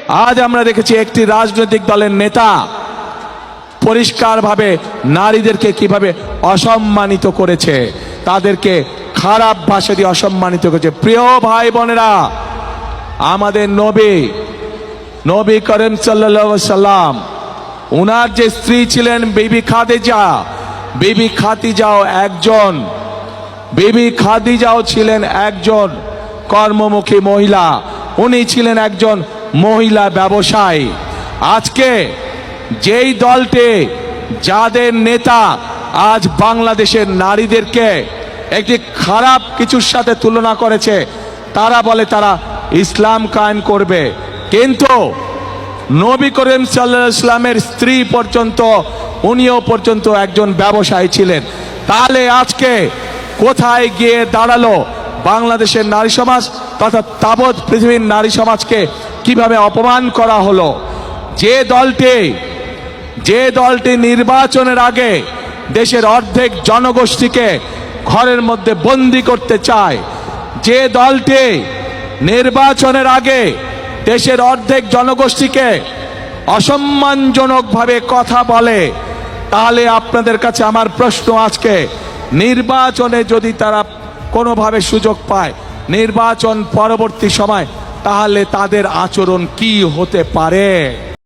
আজ আমরা দেখেছি একটি রাজনৈতিক দলের নেতা পরিষ্কারভাবে নারীদেরকে কিভাবে অসম্মানিত করেছে, তাদেরকে খারাপ ভাষা দিয়ে অসম্মানিত করেছে। প্রিয় ভাই বোনেরা, আমাদের নবী করিম সাল্লাল্লাহু আলাইহি সাল্লাম, উনার যে স্ত্রী ছিলেন বিবি খাদিজাও ছিলেন একজন কর্মমুখী মহিলা। উনি ছিলেন একজন মহিলা ব্যবসায়ী। আজকে যেই দলটি, যাদের নেতা আজ বাংলাদেশের নারীদেরকে একটি খারাপ কিছুর সাথে তুলনা করেছে, তারা বলে তারা ইসলাম কায়েম করবে, কিন্তু নবী করিম সাল্লাল্লাহু আলাইহি ওয়াসাল্লামের স্ত্রী পর্যন্ত, উনিও পর্যন্ত একজন ব্যবসায়ী ছিলেন। তাহলে আজকে কোথায় গিয়ে দাঁড়ালো বাংলাদেশের নারী সমাজ তথা তাবৎ পৃথিবীর নারী সমাজকে কিভাবে অপমান করা হলো? যে দলটি নির্বাচনের আগে দেশের অর্ধেক জনগোষ্ঠীকে ঘরের মধ্যে বন্দী করতে চায়, যে দলটি নির্বাচনের আগে দেশের অর্ধেক জনগোষ্ঠীকে অসম্মানজনকভাবে কথা বলে, তাহলে আপনাদের কাছে আমার প্রশ্ন, আজকে নির্বাচনে যদি তারা কোনোভাবে সুযোগ পায়, নির্বাচন পরবর্তী সময়, তাহলে তাদের আচরণ কি হতে পারে?